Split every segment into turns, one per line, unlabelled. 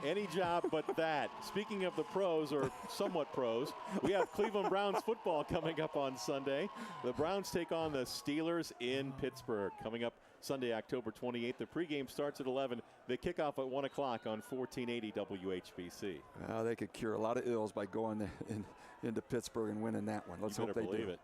Any job but that. Speaking of the pros, or somewhat pros, we have Cleveland Browns football coming up on Sunday. The Browns take on the Steelers in Pittsburgh. Coming up Sunday, October 28th. The pregame starts at 11. The kickoff at 1 o'clock on 1480 WHBC.
They could cure a lot of ills by going into Pittsburgh and winning that one. Let's hope they do.
It.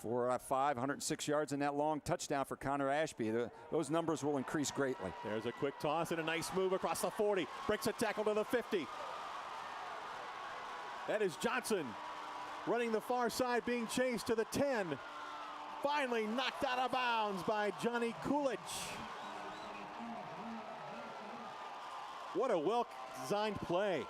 4 out of 5, 106 yards in that long touchdown for Connor Ashby. Those numbers will increase greatly.
There's a quick toss and a nice move across the 40. Breaks a tackle to the 50. That is Johnson running the far side, being chased to the 10. Finally knocked out of bounds by Johnny Coolidge. What a well-designed play.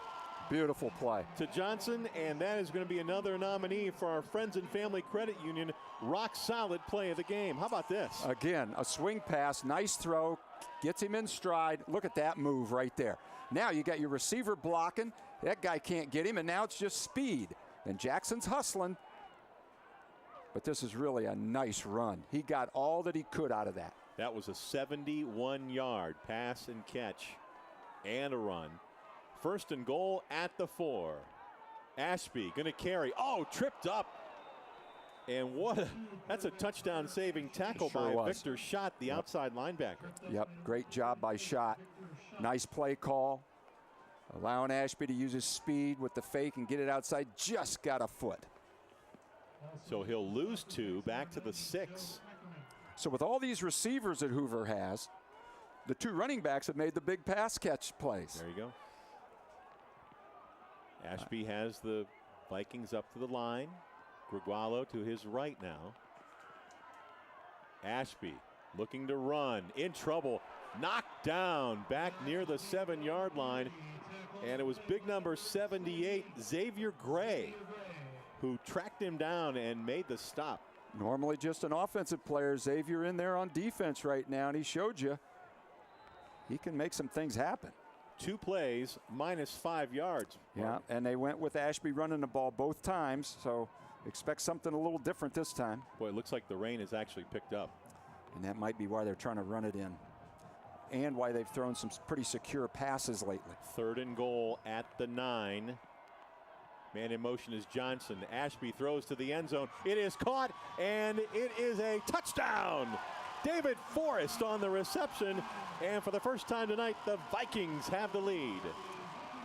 Beautiful play.
To Johnson, and that is going to be another nominee for our Friends and Family Credit Union rock solid play of the game. How about this?
Again, a swing pass, nice throw, gets him in stride. Look at that move right there. Now you got your receiver blocking. That guy can't get him, and now it's just speed. And Jackson's hustling. But this is really a nice run. He got all that he could out of that.
That was a 71-yard pass and catch and a run. First and goal at the 4. Ashby going to carry. Oh, tripped up. And that's a touchdown saving tackle by Victor Schott, the outside linebacker.
Yep, great job by Schott. Nice play call. Allowing Ashby to use his speed with the fake and get it outside. Just got a foot.
So he'll lose 2, back to the 6.
So with all these receivers that Hoover has, the 2 running backs have made the big pass catch plays.
There you go. Ashby has the Vikings up to the line. Gregualo to his right now. Ashby looking to run, in trouble, knocked down back near the 7-yard line. And it was big number 78, Xavier Gray, who tracked him down and made the stop.
Normally just an offensive player. Xavier in there on defense right now, and he showed you he can make some things happen.
2 plays, minus 5 yards.
Yeah, and they went with Ashby running the ball both times, so expect something a little different this time.
Boy, it looks like the rain has actually picked up.
And that might be why they're trying to run it in, and why they've thrown some pretty secure passes lately.
3rd and goal at the 9. Man in motion is Johnson. Ashby throws to the end zone. It is caught, and it is a touchdown. David Forrest on the reception, and for the first time tonight, the Vikings have the lead.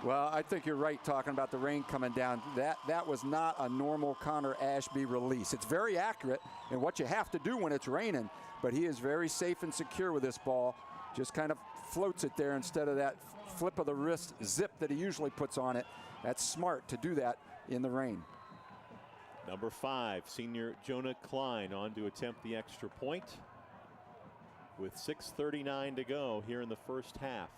Well, I think you're right talking about the rain coming down. That was not a normal Connor Ashby release. It's very accurate in what you have to do when it's raining, but he is very safe and secure with this ball. Just kind of floats it there instead of that flip of the wrist zip that he usually puts on it. That's smart to do that in the rain.
Number 5, senior Jonah Klein on to attempt the extra point with 6:39 to go here in the first half.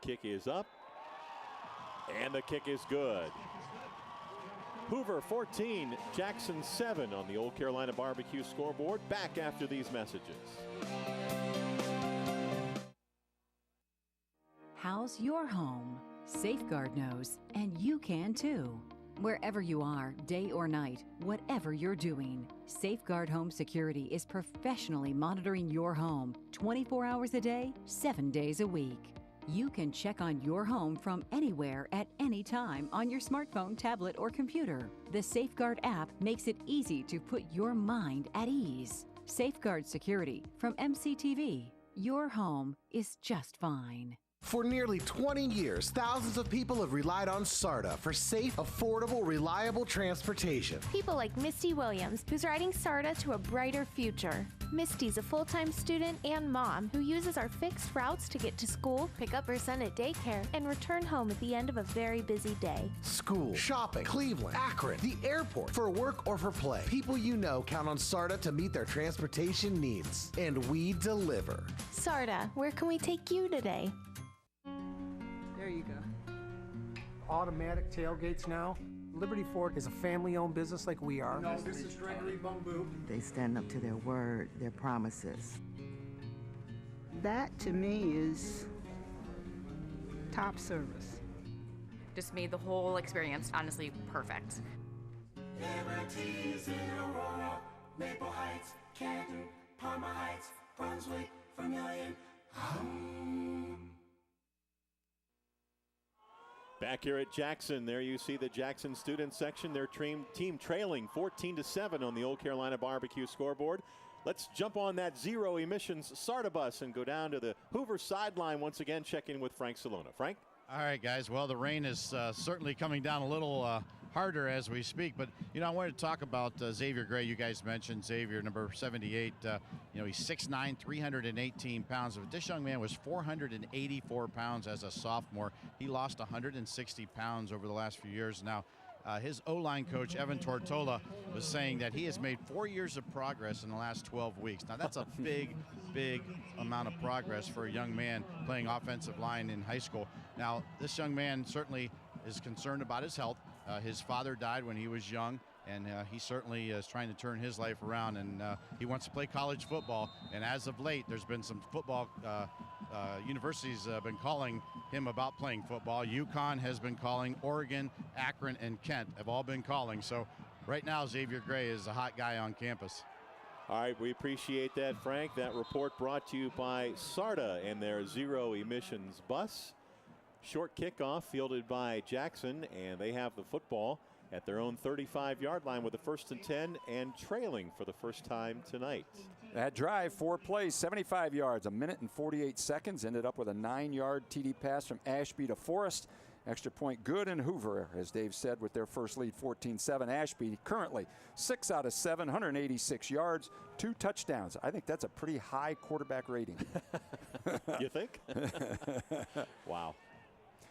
Kick is up, and the kick is good. Hoover 14, Jackson 7 on the Old Carolina Barbecue scoreboard. Back after these messages.
How's your home? Safeguard knows, and you can too. Wherever you are, day or night, whatever you're doing, Safeguard Home Security is professionally monitoring your home 24 hours a day, 7 days a week. You can check on your home from anywhere at any time on your smartphone, tablet, or computer. The Safeguard app makes it easy to put your mind at ease. Safeguard Security from MCTV. Your home is just fine.
For nearly 20 years, thousands of people have relied on SARTA for safe, affordable, reliable transportation.
People like Misty Williams, who's riding SARTA to a brighter future. Misty's a full-time student and mom who uses our fixed routes to get to school, pick up her son at daycare, and return home at the end of a very busy day.
School, shopping, Cleveland, Akron, the airport, for work or for play. People you know count on SARTA to meet their transportation needs. And we deliver.
SARTA, where can we take you today?
There you go. Automatic tailgates now. Liberty Ford is a family-owned business like we are.
No, this is Gregory Bumbu.
They stand up to their word, their promises.
That, to me, is top service.
Just made the whole experience, honestly, perfect.
Liberty's in Aurora.
Maple Heights, Canton, Parma Heights, Brunswick, Vermilion.
Back here at Jackson, there you see the Jackson student section. Their team trailing 14-7 on the Old Carolina Barbecue scoreboard. Let's jump on that zero emissions SARTA bus and go down to the Hoover sideline once again, check in with Frank Salona. Frank?
All right, guys. Well, the rain is certainly coming down a little harder as we speak. But, you know, I wanted to talk about Xavier Gray. You guys mentioned Xavier, number 78. You know, he's 6'9", 318 pounds. This young man was 484 pounds as a sophomore. He lost 160 pounds over the last few years. Now, his O-line coach, Evan Tortola, was saying that he has made 4 years of progress in the last 12 weeks. Now, that's a big, big amount of progress for a young man playing offensive line in high school. Now, this young man certainly is concerned about his health. His father died when he was young, and he certainly is trying to turn his life around, and he wants to play college football. And as of late, there's been some football universities been calling him about playing football. UConn has been calling, Oregon, Akron, and Kent have all been calling. So right now, Xavier Gray is a hot guy on campus.
All right, we appreciate that, Frank. That report brought to you by SARTA and their zero emissions bus. Short kickoff fielded by Jackson, and they have the football at their own 35-yard line with a 1st and 10 and trailing for the first time tonight.
That drive, 4 plays, 75 yards, 1 minute and 48 seconds. Ended up with a 9-yard TD pass from Ashby to Forrest. Extra point good in Hoover, as Dave said, with their first lead, 14-7. Ashby currently 6 out of 7, 186 yards, 2 touchdowns. I think that's a pretty high quarterback rating.
You think? Wow.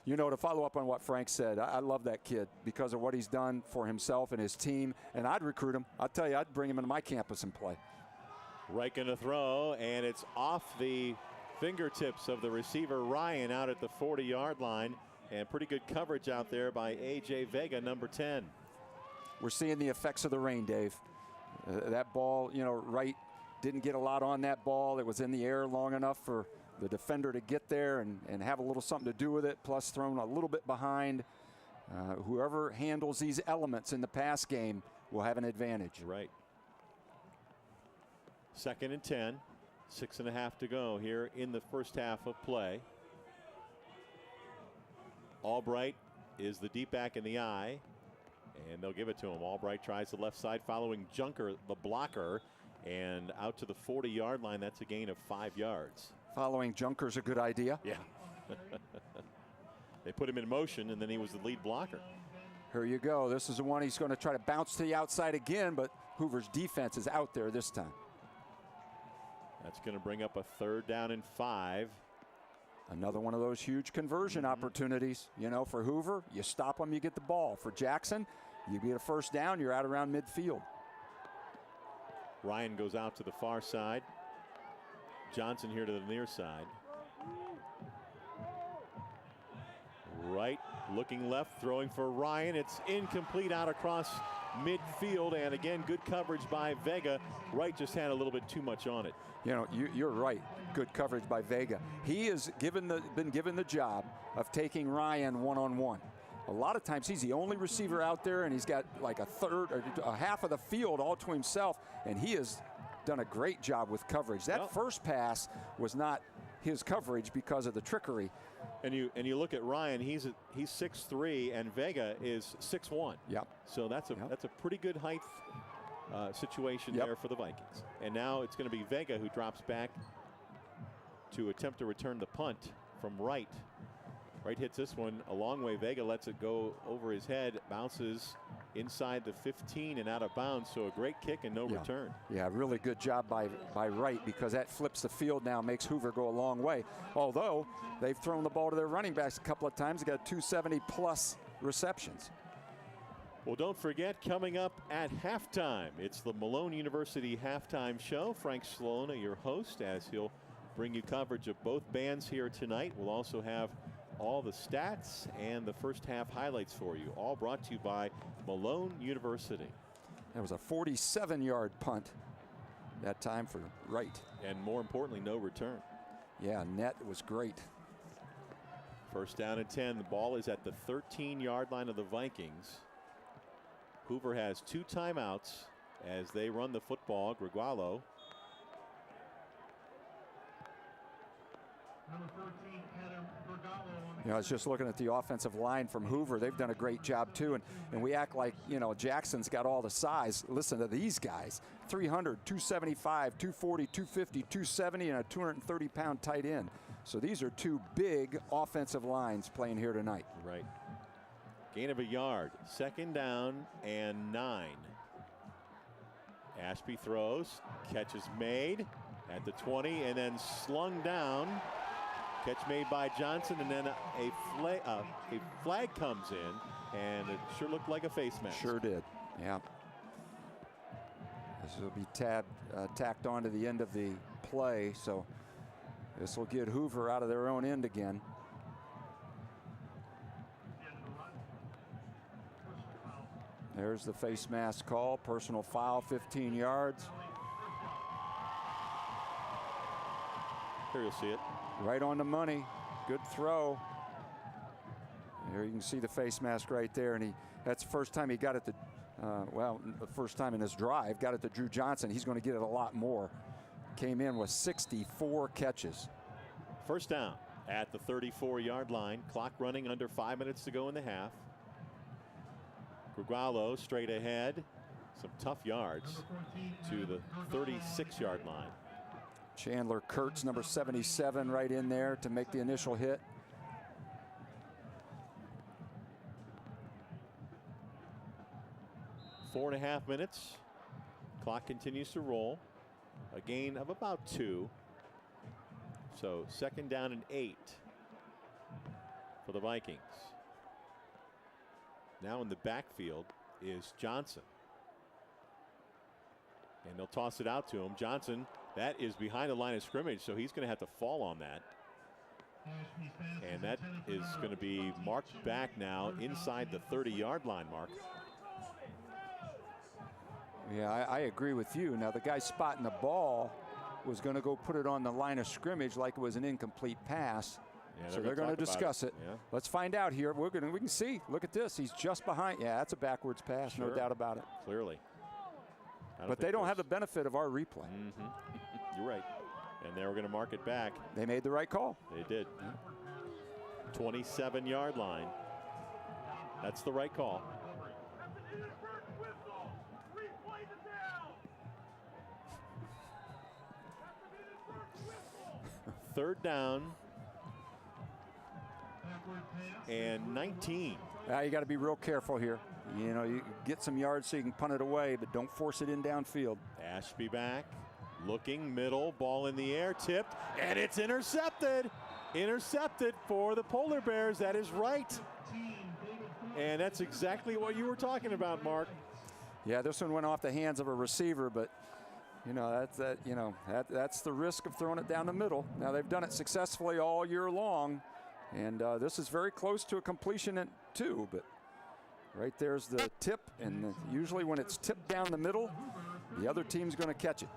You know, to follow up on what Frank said, I love that kid because of what he's done for himself and his team, and I'd recruit him. I'll tell you, I'd bring him into my campus and play.
Right going to throw, and it's off the fingertips of the receiver, Ryan, out at the 40-yard line, and pretty good coverage out there by A.J. Vega, number 10.
We're seeing the effects of the rain, Dave. That ball, you know, Wright didn't get a lot on that ball. It was in the air long enough for the defender to get there and have a little something to do with it, plus thrown a little bit behind. Whoever handles these elements in the pass game will have an advantage.
Right. 2nd and 10, 6.5 to go here in the first half of play. Albright is the deep back in the eye, and they'll give it to him. Albright tries the left side following Junker, the blocker, and out to the 40-yard line. That's a gain of 5 yards.
Following Junker's a good idea.
Yeah. They put him in motion, and then he was the lead blocker.
Here you go. This is the one he's going to try to bounce to the outside again, but Hoover's defense is out there this time.
That's going to bring up a 3rd down and 5.
Another one of those huge conversion opportunities. You know, for Hoover, you stop them, you get the ball. For Jackson, you get a 1st down, you're out around midfield.
Ryan goes out to the far side. Johnson here to the near side. Right, looking left, throwing for Ryan. It's incomplete, out across midfield, and again, good coverage by Vega. Wright just had a little bit too much on it.
You know, you're right. Good coverage by Vega. He has been given the job of taking Ryan one-on-one. A lot of times he's the only receiver out there, and he's got like a third or a half of the field all to himself, and he has done a great job with coverage. That first pass was not his coverage because of the trickery.
And you look at Ryan, he's 6'3", and Vega is 6'1".
Yep.
So that's a pretty good height situation there for the Vikings. And now it's going to be Vega who drops back to attempt to return the punt from Wright. Wright hits this one a long way. Vega lets it go over his head, bounces inside the 15 and out of bounds. So a great kick and no return. Yeah, really good job by Wright, because that flips the field now, makes Hoover go a long way. Although they've thrown the ball to their running backs a couple of times. They got 270 plus receptions. Well, don't forget, coming up at halftime, it's the Malone University halftime show. Frank Salona, your host, as he'll bring you coverage of both bands here tonight. We'll also have all the stats and the first half highlights for you, all brought to you by Malone University. That was a 47-yard punt that time for Wright. And more importantly, no return. Yeah, net was great. First down and 10. The ball is at the 13-yard line of the Vikings. Hoover has 2 timeouts as they run the football. Gregualo.
You know, I was just looking at the offensive line from Hoover. They've done a great job too, and we act like, you know, Jackson's got all the size. Listen to these guys: 300, 275, 240, 250, 270, and a 230-pound tight end. So these are two big offensive lines playing here tonight.
Right. Gain of a yard. 2nd down and 9. Ashby throws. Catch is made at the 20 and then slung down. Catch made by Johnson, and then a flag comes in, and it sure looked like a face mask.
Sure did. Yeah. This will be tacked on to the end of the play, so this will get Hoover out of their own end again. There's the face mask call. Personal foul, 15 yards.
Here you'll see it.
Right on the money. Good throw. Here you can see the face mask right there, and that's the first time he got it to, the first time in his drive, got it to Drew Johnson. He's going to get it a lot more. Came in with 64 catches.
1st down at the 34-yard line. Clock running, under 5 minutes to go in the half. Gregualo straight ahead. Some tough yards to the 36-yard line.
Chandler Kurtz, number 77, right in there to make the initial hit.
Four and a half minutes. Clock continues to roll. A gain of about 2. So 2nd down and 8 for the Vikings. Now in the backfield is Johnson. And they'll toss it out to him. Johnson, that is behind the line of scrimmage, so he's going to have to fall on that. And that is going to be marked back now inside the 30-yard line, Mark.
Yeah, I agree with you. Now, the guy spotting the ball was going to go put it on the line of scrimmage like it was an incomplete pass.
Yeah,
so they're going to discuss it.
Yeah.
Let's find out here. We can see. Look at this. He's just behind. Yeah, that's a backwards pass,
Sure.
no doubt about it.
Clearly.
But they don't have the benefit of our replay.
You're right. And they were going to mark it back.
They made the right call.
They did. 27-yard line. That's the right call. Third down and 19.
You got to be real careful here. You know, you get some yards so you can punt it away, but don't force it in downfield.
Ashby back, looking middle, ball in the air, tipped, and it's intercepted. Intercepted for the Polar Bears. That is right. And that's exactly what you were talking about, Mark.
Yeah, this one went off the hands of a receiver, but you know that's the risk of throwing it down the middle. Now they've done it successfully all year long, and this is very close to a completion too. But right there's the tip, and usually when it's tipped down the middle, the other team's going to catch it.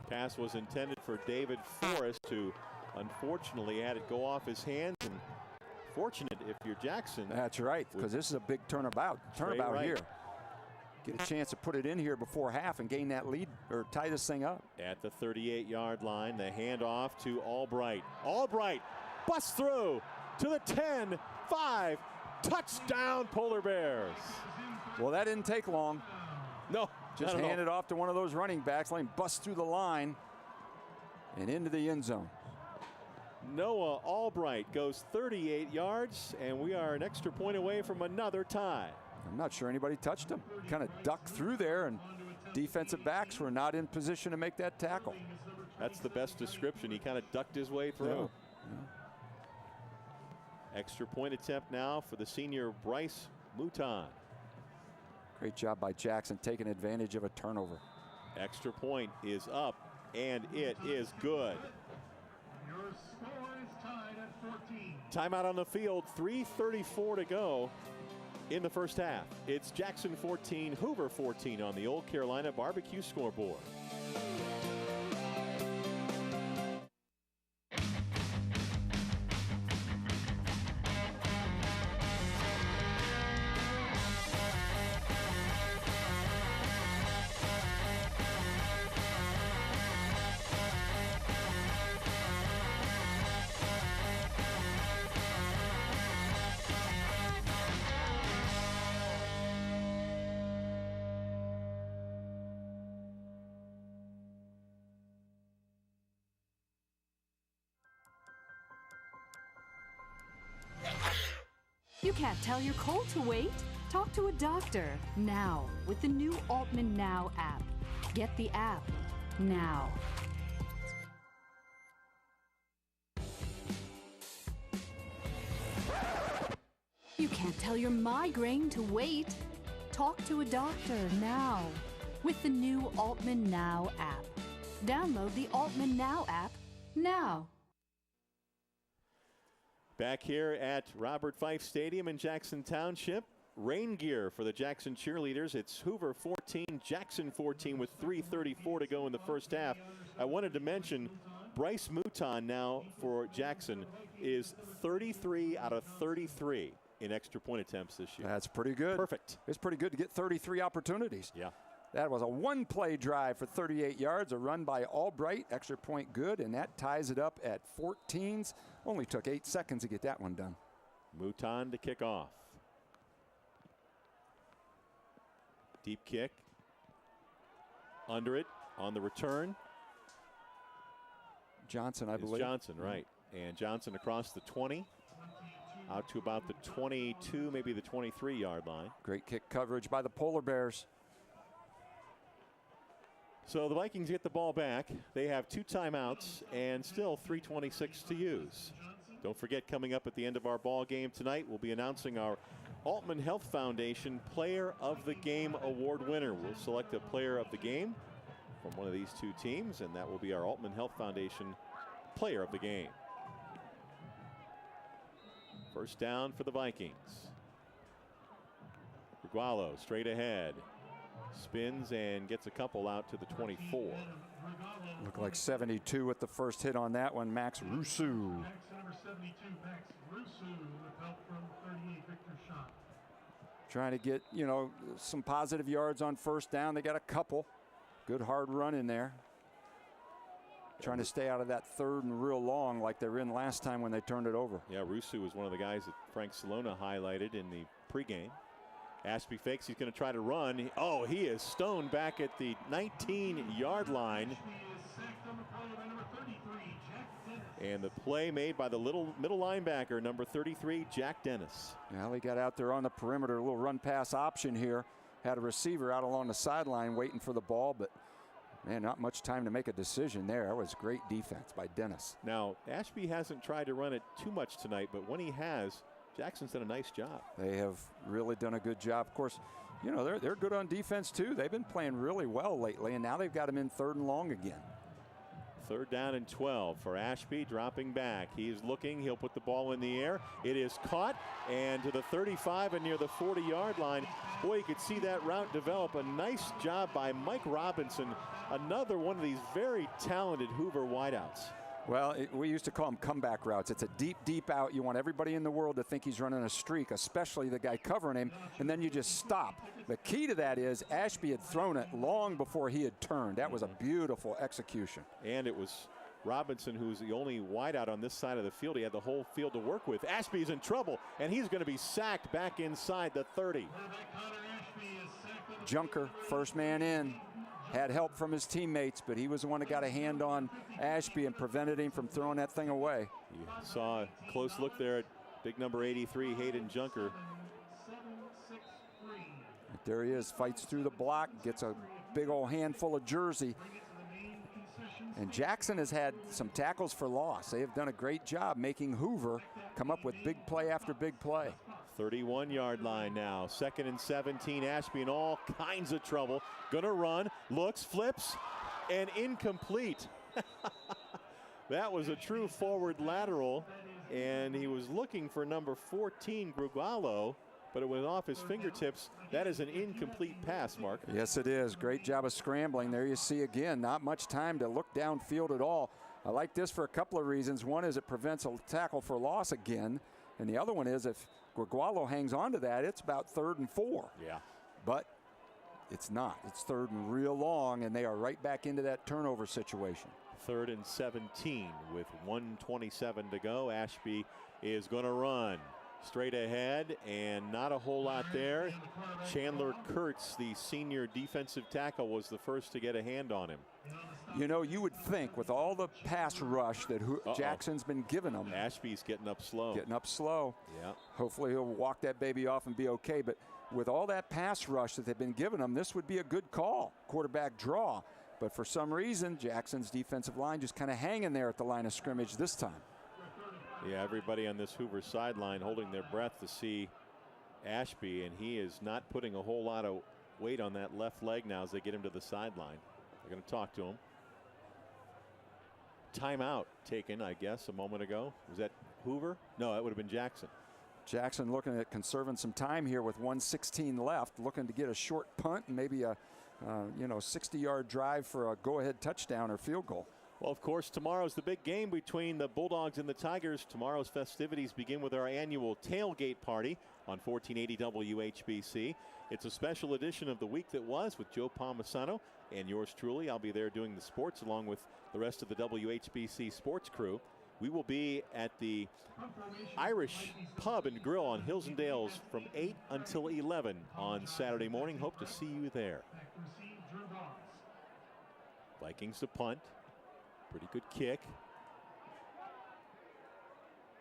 Pass was intended for David Forrest, who unfortunately had it go off his hands. And fortunate if you're Jackson.
That's right, because this is a big turnabout
right.
here. Get a chance to put it in here before half and gain that lead or tie this thing up.
At the 38-yard line, the handoff to Albright. Albright busts through to the 10, 5, touchdown Polar Bears.
Well, that didn't take long.
No,
just hand it off to one of those running backs, let him bust through the line and into the end zone.
Noah Albright goes 38 yards, and we are an extra point away from another tie.
I'm not sure anybody touched him. Kind of ducked through there, and defensive backs were not in position to make that tackle.
That's the best description. He kind of ducked his way through. Yeah. Extra point attempt now for the senior Bryce Mouton.
Great job by Jackson taking advantage of a turnover.
Extra point is up, and it is good.
Your score is tied at 14.
Timeout on the field, 3:34 to go in the first half. It's Jackson 14, Hoover 14 on the Old Carolina Barbecue scoreboard.
can't tell your cold to wait? Talk to a doctor now with the new Altman Now app. Get the app now. You can't tell your migraine to wait. Talk to a doctor now with the new Altman Now app. Download the Altman Now app now.
Back here at Robert Fife Stadium in Jackson Township, rain gear for the Jackson cheerleaders. It's Hoover 14, Jackson 14 with 3:34 to go in the first half. I wanted to mention Bryce Mouton now for Jackson is 33 out of 33 in extra point attempts this year.
That's pretty good.
Perfect.
It's pretty good to get 33 opportunities.
Yeah.
That was a one-play drive for 38 yards, a run by Albright, extra point good, and that ties it up at 14s. Only took 8 seconds to get that one done.
Mouton to kick off. Deep kick. Under it on the return.
Johnson, I
It's
believe.
Johnson, right. And Johnson across the 20. Out to about the 22, maybe the 23-yard line.
Great kick coverage by the Polar Bears.
So the Vikings get the ball back. They have 2 timeouts and still 3:26 to use. Don't forget, coming up at the end of our ball game tonight, we'll be announcing our Altman Health Foundation Player of the Game award winner. We'll select a player of the game from one of these 2 teams, and that will be our Altman Health Foundation Player of the Game. First down for the Vikings. Grugualo straight ahead. Spins and gets a couple out to the 24.
Looked like 72 with the first hit on that one, Max Rusu.
Number 72, Max Rusu, with help from 38, Victor Schott.
Trying to get, some positive yards on first down. They got a couple. Good hard run in there. Trying to stay out of that third and real long like they were in last time when they turned it over.
Yeah, Rusu was one of the guys that Frank Salona highlighted in the pregame. Ashby fakes, he's going to try to run. He is stoned back at the 19-yard line. And the play made by the middle linebacker, number 33, Jack Dennis.
Well, he got out there on the perimeter, a little run pass option here. Had a receiver out along the sideline waiting for the ball, but man, not much time to make a decision there. That was great defense by Dennis.
Now, Ashby hasn't tried to run it too much tonight, but when he has, Jackson's done a nice job.
They have really done a good job. Of course, they're good on defense too. They've been playing really well lately, and now they've got him in 3rd and long again.
3rd down and 12 for Ashby, dropping back. He's looking. He'll put the ball in the air. It is caught, and to the 35 and near the 40-yard line. Boy, you could see that route develop. A nice job by Mike Robinson, another one of these very talented Hoover wideouts.
Well, we used to call them comeback routes. It's a deep, deep out. You want everybody in the world to think he's running a streak, especially the guy covering him, and then you just stop. The key to that is Ashby had thrown it long before he had turned. That was a beautiful execution.
And it was Robinson who's the only wideout on this side of the field. He had the whole field to work with. Ashby's in trouble, and he's going to be sacked back inside the 30.
Junker, first man in. Had help from his teammates, but he was the one that got a hand on Ashby and prevented him from throwing that thing away.
You saw a close look there at big number 83, Hayden Junker.
There he is, fights through the block, gets a big old handful of jersey. And Jackson has had some tackles for loss. They have done a great job making Hoover come up with big play after big play.
31-yard line now. 2nd and 17. Ashby in all kinds of trouble. Gonna run, looks, flips, and incomplete. That was a true forward lateral, and he was looking for number 14, Grugualo, but it went off his fingertips. That is an incomplete pass, Mark.
Yes, it is. Great job of scrambling. There you see again, not much time to look downfield at all. I like this for a couple of reasons. One is it prevents a tackle for loss again, and the other one is if Grugualo hangs on to that, it's about 3rd and 4.
Yeah.
But it's not. It's 3rd and real long, and they are right back into that turnover situation.
3rd and 17 with 1:27 to go. Ashby is going to run. Straight ahead, and not a whole lot there. Chandler Kurtz, the senior defensive tackle, was the first to get a hand on him.
You know, you would think with all the pass rush that Jackson's been giving him.
Ashby's getting up slow.
Getting up slow.
Yeah.
Hopefully he'll walk that baby off and be okay. But with all that pass rush that they've been giving him, this would be a good call, quarterback draw. But for some reason, Jackson's defensive line just kind of hanging there at the line of scrimmage this time.
Yeah, everybody on this Hoover sideline holding their breath to see Ashby, and he is not putting a whole lot of weight on that left leg now as they get him to the sideline. They're going to talk to him. Timeout taken, I guess, a moment ago. Was that Hoover? No, that would have been Jackson.
Jackson looking at conserving some time here with 1:16 left, looking to get a short punt and maybe a 60-yard drive for a go-ahead touchdown or field goal.
Well, of course, tomorrow's the big game between the Bulldogs and the Tigers. Tomorrow's festivities begin with our annual tailgate party on 1480 WHBC. It's a special edition of the week that was with Joe Palmisano and yours truly. I'll be there doing the sports along with the rest of the WHBC sports crew. We will be at the Irish Pub and Grill on Hills and Dales from 8 until 11 on Saturday morning. Hope to see you there. Vikings to punt. Pretty good kick.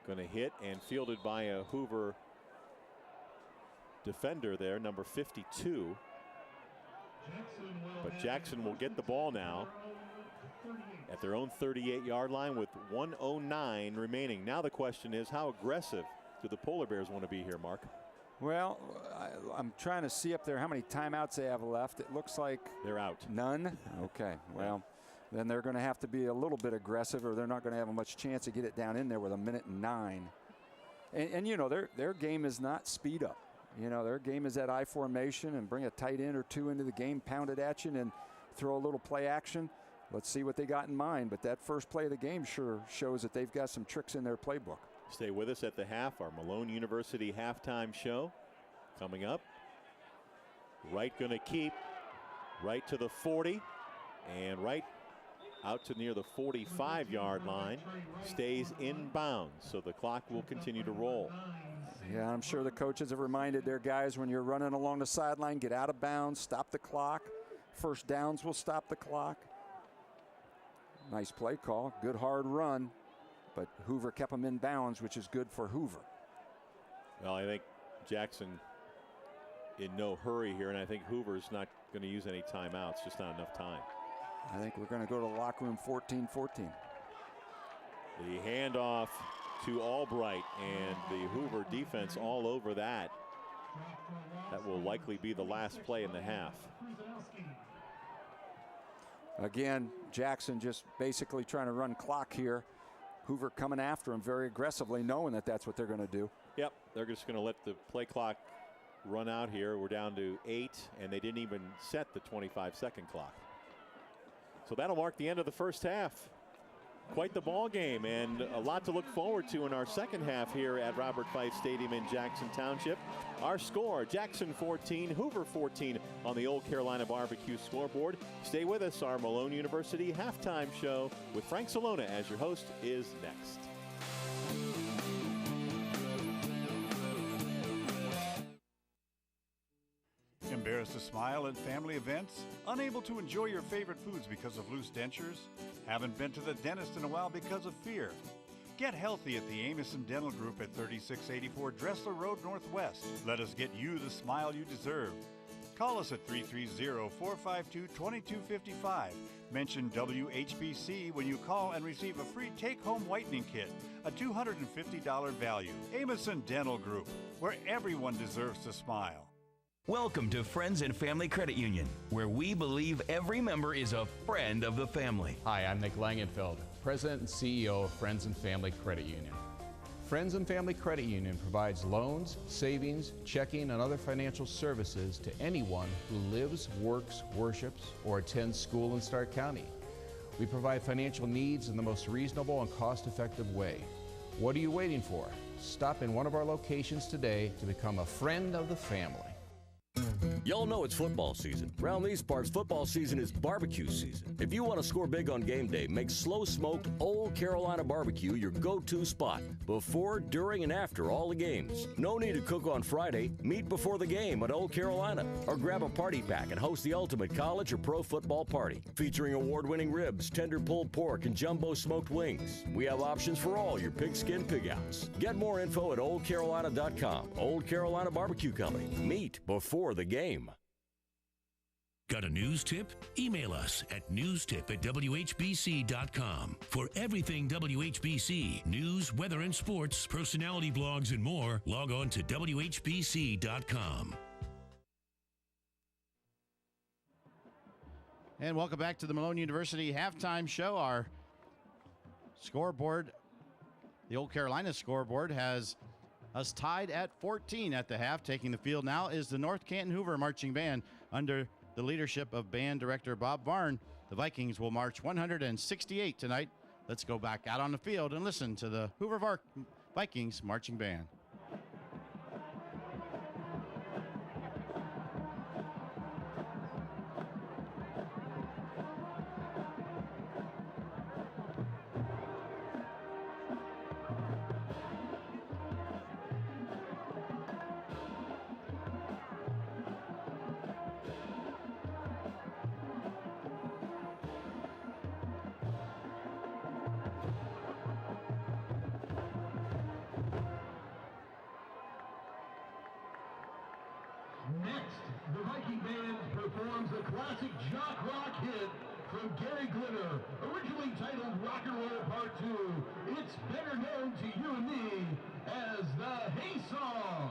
Going to hit and fielded by a Hoover defender there, number 52. But Jackson will get the ball now at their own 38-yard line with 1:09 remaining. Now the question is, how aggressive do the Polar Bears want to be here, Mark?
Well, I'm trying to see up there how many timeouts they have left. It looks like
they're out.
None? Okay, well, then they're going to have to be a little bit aggressive or they're not going to have much chance to get it down in there with 1:09. And you know, their game is not speed up. You know, their game is that I formation and bring a tight end or two into the game, pound it at you, and throw a little play action. Let's see what they got in mind. But that first play of the game sure shows that they've got some tricks in their playbook.
Stay with us at the half. Our Malone University halftime show coming up. Wright going to keep. Right to the 40. And Wright out to near the 45-yard line. Stays in bounds. So the clock will continue to roll.
Yeah, I'm sure the coaches have reminded their guys when you're running along the sideline, get out of bounds, stop the clock. First downs will stop the clock. Nice play call, good hard run, but Hoover kept him in bounds, which is good for Hoover.
Well, I think Jackson in no hurry here, and I think Hoover's not going to use any timeouts, just not enough time.
I think we're going to go to the locker room 14-14.
The handoff to Albright, and the Hoover defense all over that. That will likely be the last play in the half.
Again, Jackson just basically trying to run clock here. Hoover coming after him very aggressively, knowing that that's what they're going to do.
Yep, they're just going to let the play clock run out here. We're down to 8, and they didn't even set the 25-second clock. So that'll mark the end of the first half. Quite the ball game, and a lot to look forward to in our second half here at Robert Fife Stadium in Jackson Township. Our score, Jackson 14, Hoover 14 on the Old Carolina Barbecue scoreboard. Stay with us. Our Malone University halftime show with Frank Salona as your host is next.
Embarrassed to smile at family events? Unable to enjoy your favorite foods because of loose dentures? Haven't been to the dentist in a while because of fear? Get healthy at the Amison Dental Group at 3684 Dressler Road Northwest. Let us get you the smile you deserve. Call us at 330-452-2255. Mention WHBC when you call and receive a free take-home whitening kit, a $250 value. Amison Dental Group, where everyone deserves to smile.
Welcome to Friends and Family Credit Union, where we believe every member is a friend of the family.
Hi, I'm Nick Langenfeld, President and CEO of Friends and Family Credit Union. Friends and Family Credit Union provides loans, savings, checking, and other financial services to anyone who lives, works, worships, or attends school in Stark County. We provide financial needs in the most reasonable and cost-effective way. What are you waiting for? Stop in one of our locations today to become a friend of the family.
Y'all know it's football season. Around these parts, football season is barbecue season. If you want to score big on game day, make slow-smoked Old Carolina barbecue your go-to spot before, during, and after all the games. No need to cook on Friday. Meet before the game at Old Carolina. Or grab a party pack and host the ultimate college or pro football party. Featuring award-winning ribs, tender pulled pork, and jumbo smoked wings. We have options for all your pigskin pig-outs. Get more info at oldcarolina.com. Old Carolina Barbecue Company. Meet before the game.
Got a news tip? Email us at newstip@whbc.com. For everything WHBC, news, weather, and sports, personality blogs, and more, log on to WHBC.com.
And welcome back to the Malone University halftime show. Our scoreboard, the Old Carolina scoreboard, has us tied at 14 at the half. Taking the field now is the North Canton Hoover Marching Band under the leadership of band director Bob Varn. The Vikings will march 168 tonight. Let's go back out on the field and listen to the Hoover Vikings Marching Band.
Next, the Viking Band performs a classic jock rock hit from Gary Glitter, originally titled Rock and Roll Part 2. It's better known to you and me as the Hey Song.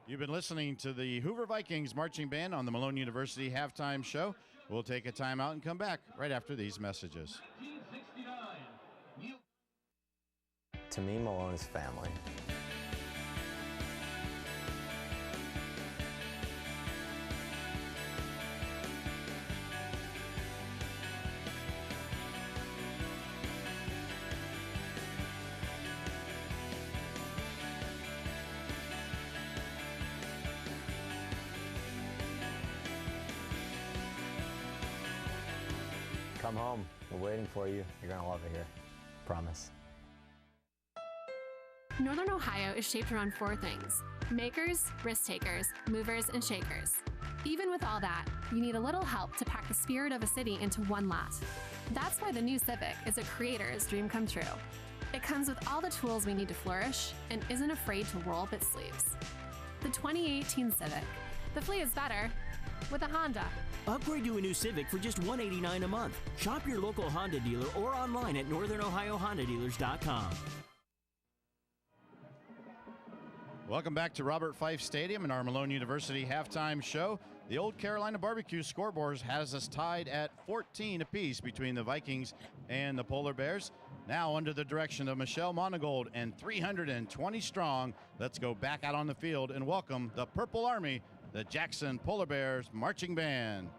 You've been listening to the Hoover Vikings Marching Band on the Malone University halftime show. We'll take a timeout and come back right after these messages.
To me, Malone is family. Come home. We're waiting for you. You're going to love it here. Promise.
Northern Ohio is shaped around four things: makers, risk takers, movers, and shakers. Even with all that, you need a little help to pack the spirit of a city into one lot. That's why the new Civic is a creator's dream come true. It comes with all the tools we need to flourish and isn't afraid to roll up its sleeves. The 2018 Civic. The fleet is better with a Honda.
Upgrade to a new Civic for just $189 a month. Shop your local Honda dealer or online at northernohiohondadealers.com.
Welcome back to Robert Fife Stadium and our Malone University halftime show. The Old Carolina Barbecue scoreboard has us tied at 14 apiece between the Vikings and the Polar Bears. Now under the direction of Michelle Monagold and 320 strong, let's go back out on the field and welcome the Purple Army, the Jackson Polar Bears Marching Band.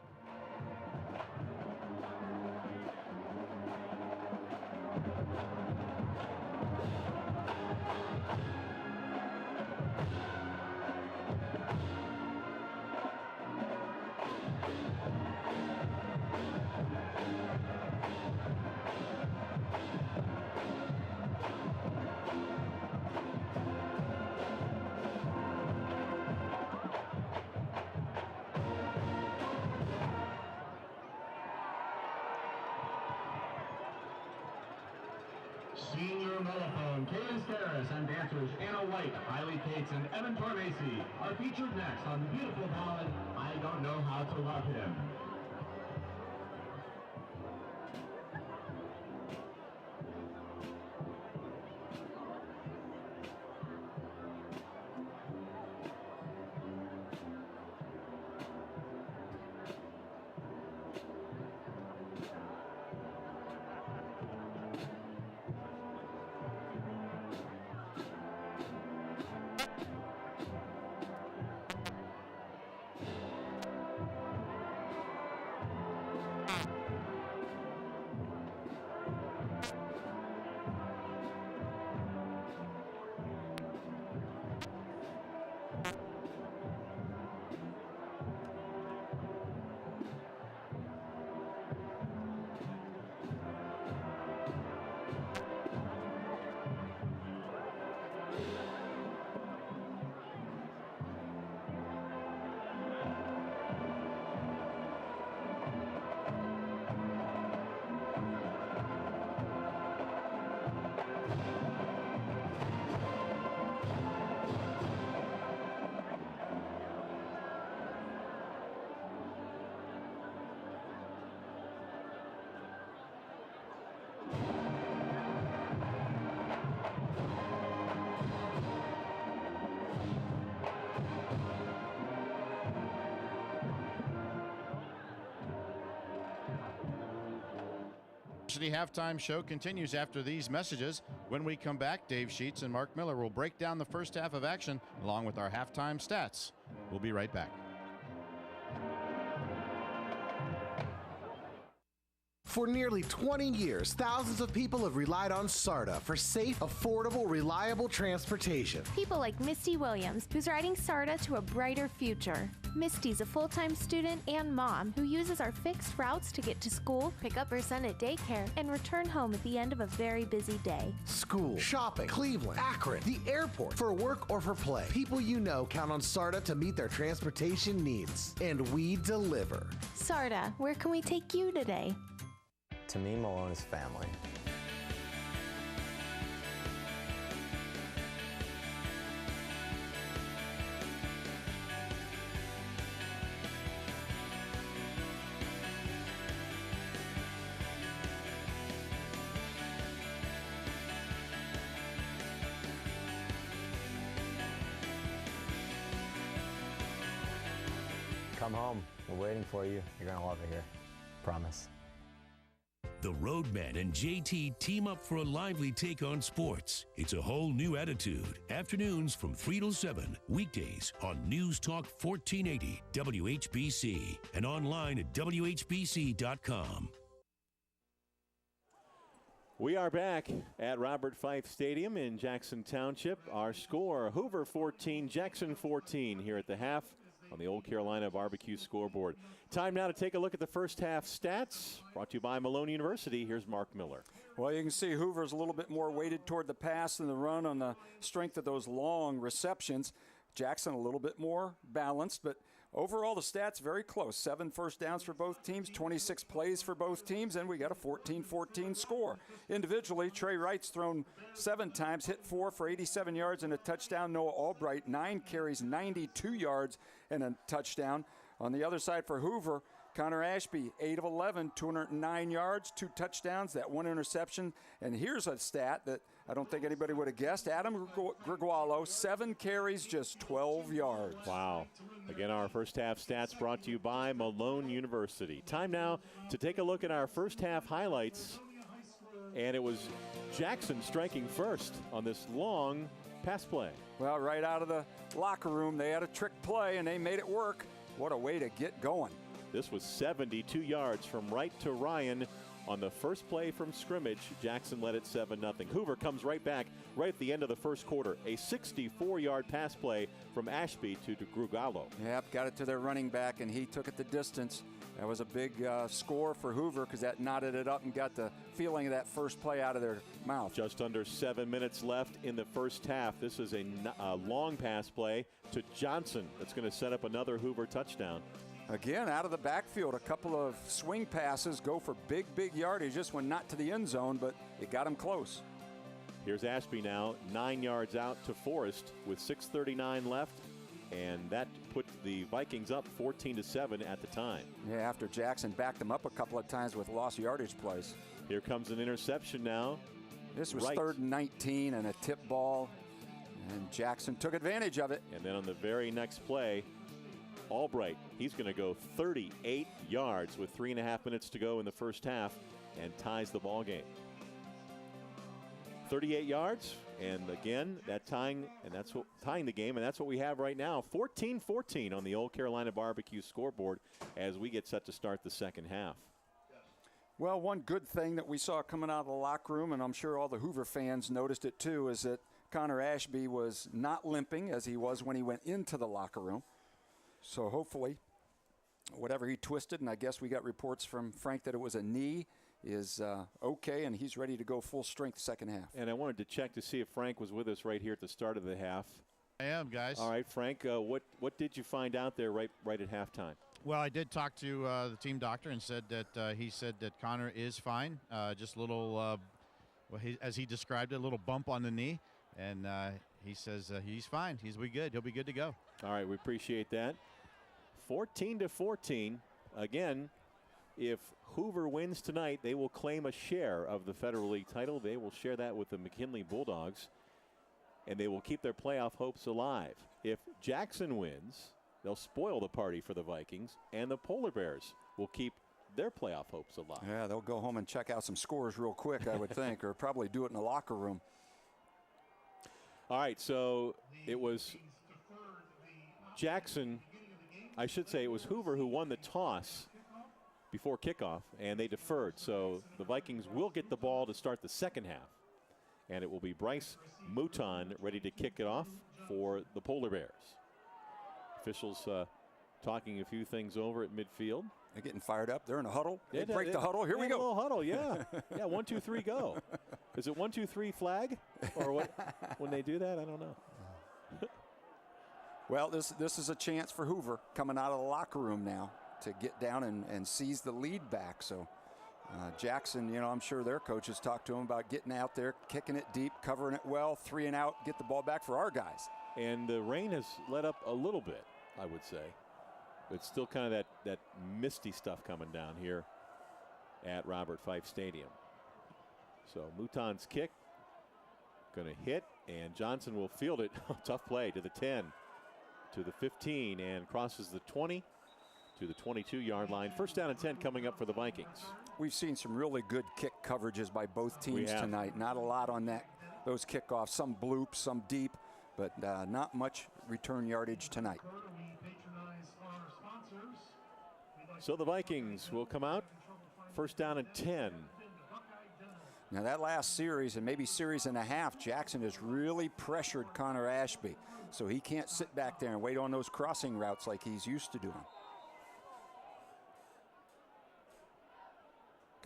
Senior Mellophone, Cadence Harris, and dancers Anna White, Riley Cates, and Evan Tormasi are featured next on the beautiful ballad, I Don't Know How to Love Him.
Halftime show continues after these messages. When we come back, Dave Sheets and Mark Miller will break down the first half of action along with our halftime stats. We'll be right back.
For nearly 20 years, thousands of people have relied on SARTA for safe, affordable, reliable transportation.
People like Misty Williams, who's riding SARTA to a brighter future. Misty's a full-time student and mom who uses our fixed routes to get to school, pick up her son at daycare, and return home at the end of a very busy day.
School, shopping, Cleveland, Akron, the airport, for work or for play. People you know count on SARTA to meet their transportation needs. And we deliver.
SARTA, where can we take you today?
To me, Malone is family. Come home. We're waiting for you. You're going to love it here. Promise.
The Roadman and JT team up for a lively take on sports. It's a whole new attitude. Afternoons from 3 till 7, weekdays on News Talk 1480 WHBC and online at WHBC.com.
We are back at Robert Fife Stadium in Jackson Township. Our score, Hoover 14, Jackson 14 here at the half on the Old Carolina Barbecue scoreboard. Time now to take a look at the first half stats. Brought to you by Malone University. Here's Mark Miller.
Well, you can see Hoover's a little bit more weighted toward the pass than the run on the strength of those long receptions. Jackson a little bit more balanced, but overall the stats very close. 7 first downs for both teams, 26 plays for both teams, and we got a 14-14 score. Individually, Trey Wright's thrown 7 times, hit 4 for 87 yards and a touchdown. Noah Albright, 9 carries, 92 yards and a touchdown. On the other side for Hoover, Connor Ashby, 8 of 11, 209 yards, 2 touchdowns, that 1 interception. And here's a stat that I don't think anybody would have guessed. Adam Grigualo, 7 carries, just 12 yards.
Wow. Again, our first half stats brought to you by Malone University. Time now to take a look at our first half highlights. And it was Jackson striking first on this long pass play.
Well, right out of the locker room, they had a trick play, and they made it work. What a way to get going.
This was 72 yards from right to Ryan on the first play from scrimmage. Jackson led it 7-0. Hoover comes right back right at the end of the first quarter. A 64-yard pass play from Ashby to Grigualo.
Yep, got it to their running back, and he took it the distance. That was a big score for Hoover because that knotted it up and got the feeling of that first play out of their mouth.
Just under 7 minutes left in the first half. This is a long pass play to Johnson. That's going to set up another Hoover touchdown.
Again, out of the backfield, a couple of swing passes go for big yardage. This one not to the end zone, but it got him close.
Here's Ashby now, 9 yards out to Forrest with 6:39 left, and that put the Vikings up 14-7 at the time.
Yeah, after Jackson backed them up a couple of times with lost yardage plays.
Here comes an interception now.
This was 3rd and 19 and a tip ball, and Jackson took advantage of it.
And then on the very next play, Albright, he's going to go 38 yards with 3.5 minutes to go in the first half and ties the ball game. 38 yards, and again, tying the game, and that's what we have right now. 14-14 on the Old Carolina Barbecue scoreboard as we get set to start the second half.
Well, one good thing that we saw coming out of the locker room, and I'm sure all the Hoover fans noticed it too, is that Connor Ashby was not limping as he was when he went into the locker room. So hopefully, whatever he twisted, and I guess we got reports from Frank that it was a knee, is okay, and he's ready to go full strength second half.
And I wanted to check to see if Frank was with us right here at the start of the half.
I am, guys.
All right, Frank, what did you find out there right at halftime?
Well, I did talk to the team doctor and said that he said that Connor is fine. Just a little, as he described it, a little bump on the knee. And he says he's fine. He'll be good. He'll be good to go.
All right, we appreciate that. 14-14. Again, if Hoover wins tonight, they will claim a share of the Federal League title. They will share that with the McKinley Bulldogs, and they will keep their playoff hopes alive. If Jackson wins, they'll spoil the party for the Vikings, and the Polar Bears will keep their playoff hopes alive.
Yeah, they'll go home and check out some scores real quick, I would think, or probably do it in the locker room.
All right, so it was Jackson, I should say it was Hoover who won the toss before kickoff, and they deferred. So the Vikings will get the ball to start the second half, and it will be Bryce Mouton ready to kick it off for the Polar Bears. Officials talking a few things over at midfield.
They're getting fired up. They're in a huddle. They break the huddle. Here we go.
A little huddle, yeah. Yeah, 1, 2, 3, go. Is it 1, 2, 3 flag? Or what? When they do that, I don't know.
Well, this is a chance for Hoover coming out of the locker room now to get down and seize the lead back. So Jackson, I'm sure their coaches talked to him about getting out there, kicking it deep, covering it well, 3 and out, get the ball back for our guys.
And the rain has let up a little bit, I would say. It's still kind of that misty stuff coming down here at Robert Fife Stadium. So Mouton's kick, going to hit, and Johnson will field it. Tough play to the 10, to the 15, and crosses the 20 to the 22-yard line. First down and 10 coming up for the Vikings.
We've seen some really good kick coverages by both teams tonight. Not a lot on those kickoffs. Some bloops, some deep, but not much return yardage tonight.
So the Vikings will come out. First down and 10.
Now that last series, and maybe series and a half, Jackson has really pressured Connor Ashby. So he can't sit back there and wait on those crossing routes like he's used to doing.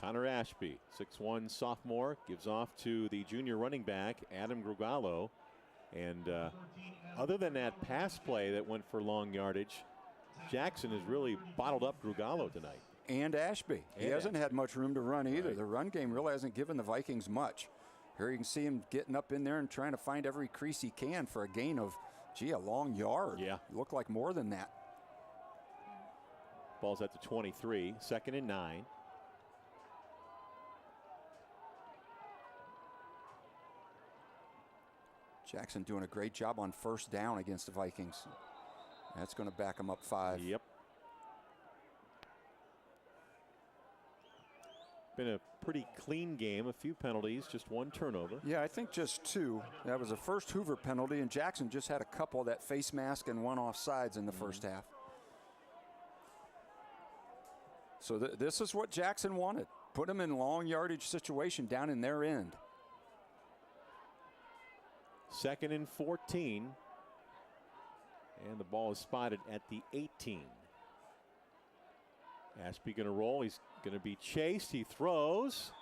Connor Ashby, 6'1" sophomore, gives off to the junior running back, Adam Grugallo. And other than that pass play that went for long yardage, Jackson has really bottled up Grugallo tonight.
And Ashby. He hasn't had much room to run either. Right. The run game really hasn't given the Vikings much. Here you can see him getting up in there and trying to find every crease he can for a gain of, a long yard.
Yeah.
Looked like more than that.
Ball's at the 23, 2nd and 9.
Jackson doing a great job on first down against the Vikings. That's going to back him up 5.
Yep. Been a pretty clean game. A few penalties, just 1 turnover.
Yeah, I think just 2. That was the first Hoover penalty, and Jackson just had a couple, that face mask and 1 offsides in the first half. So this is what Jackson wanted. Put him in long yardage situation down in their end.
2nd and 14. And the ball is spotted at the 18. Ashby going to roll. He's going to be chased. He throws,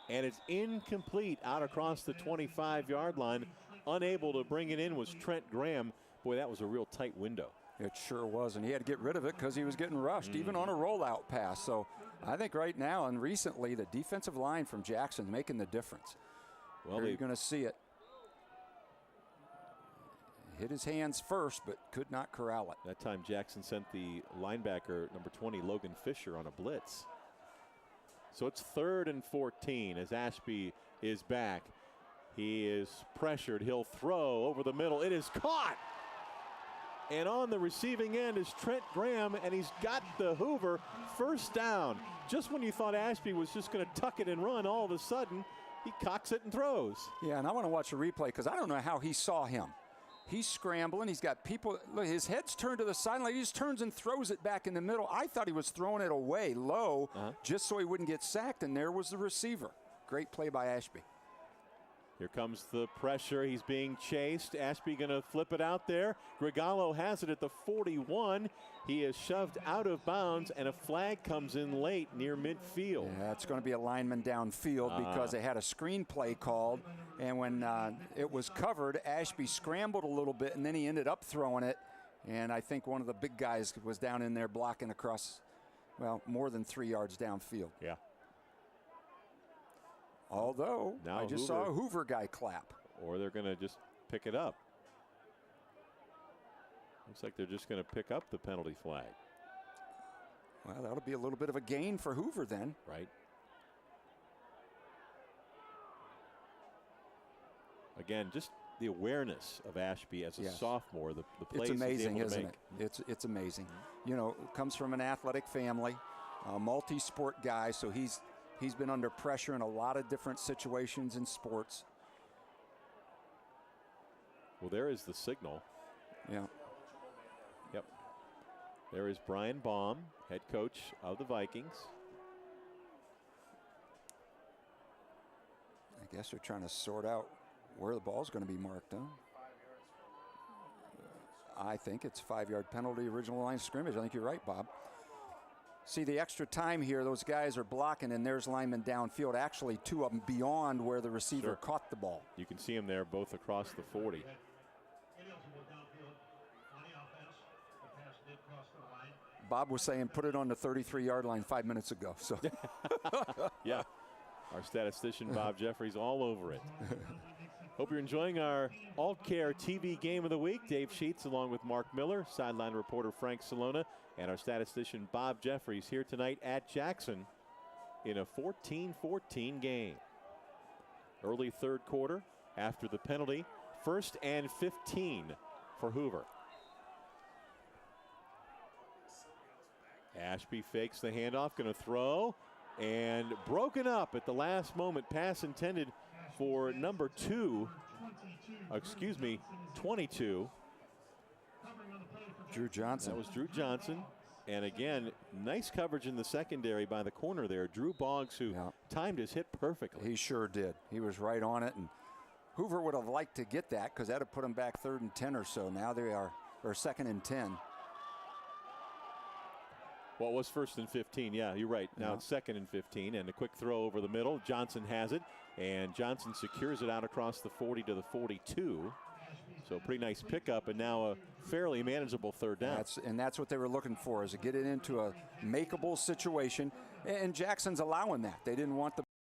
and it's incomplete out across the 25-yard line. Unable to bring it in was Trent Graham. Boy, that was a real tight window.
It sure was, and he had to get rid of it because he was getting rushed, even on a rollout pass. So I think right now and recently, the defensive line from Jackson making the difference. Well, you're going to see it. hit his hands first, but could not corral it.
That time Jackson sent the linebacker, number 20, Logan Fisher, on a blitz. So it's 3rd and 14 as Ashby is back. He is pressured. He'll throw over the middle. It is caught. And on the receiving end is Trent Graham, and he's got the Hoover first down. Just when you thought Ashby was just going to tuck it and run, all of a sudden, he cocks it and throws.
Yeah, and I want to watch the replay because I don't know how he saw him. He's scrambling. He's got people. Look, his head's turned to the sideline. He just turns and throws it back in the middle. I thought he was throwing it away low just so he wouldn't get sacked, and there was the receiver. Great play by Ashby.
Here comes the pressure. He's being chased. Ashby going to flip it out there. Grigallo has it at the 41. He is shoved out of bounds, and a flag comes in late near midfield.
Yeah, it's going to be a lineman downfield because they had a screen play called, and when it was covered, Ashby scrambled a little bit, and then he ended up throwing it, and I think one of the big guys was down in there blocking across, well, more than 3 yards downfield.
Yeah.
Although,
now
I just saw a Hoover guy clap.
Or they're going to just pick it up. Looks like they're just going to pick up the penalty flag.
Well, that'll be a little bit of a gain for Hoover then.
Right. Again, just the awareness of Ashby as a sophomore, the plays
it's amazing,
he's able to
isn't
make.
it? It's amazing. You know, comes from an athletic family, a multi-sport guy, so he's been under pressure in a lot of different situations in sports.
Well, there is the signal.
Yeah.
Yep. There is Brian Baum, head coach of the Vikings.
I guess they're trying to sort out where the ball's going to be marked, huh? I think it's 5-yard penalty, original line of scrimmage. I think you're right, Bob. See, the extra time here, those guys are blocking, and there's linemen downfield, actually 2 of them beyond where the receiver caught the ball.
You can see them there both across the 40.
Bob was saying put it on the 33-yard line 5 minutes ago. So,
yeah, our statistician Bob Jeffries all over it. Hope you're enjoying our Alt Care TV Game of the Week. Dave Sheets along with Mark Miller, sideline reporter Frank Salona, and our statistician Bob Jeffries here tonight at Jackson in a 14-14 game. Early third quarter after the penalty, 1st and 15 for Hoover. Ashby fakes the handoff, going to throw, and broken up at the last moment. Pass intended for number 22.
Drew Johnson.
That was Drew Johnson. And again, nice coverage in the secondary by the corner there. Drew Boggs, who timed his hit perfectly.
He sure did. He was right on it. And Hoover would have liked to get that because that would put him back 3rd and 10 or so. Now they are, or 2nd and 10.
Well, it was 1st and 15. Yeah, you're right. Now it's 2nd and 15. And a quick throw over the middle. Johnson has it. And Johnson secures it out across the 40 to the 42. So pretty nice pickup, and now a fairly manageable 3rd down.
That's what they were looking for, is to get it into a makeable situation. And Jackson's allowing that. They didn't want the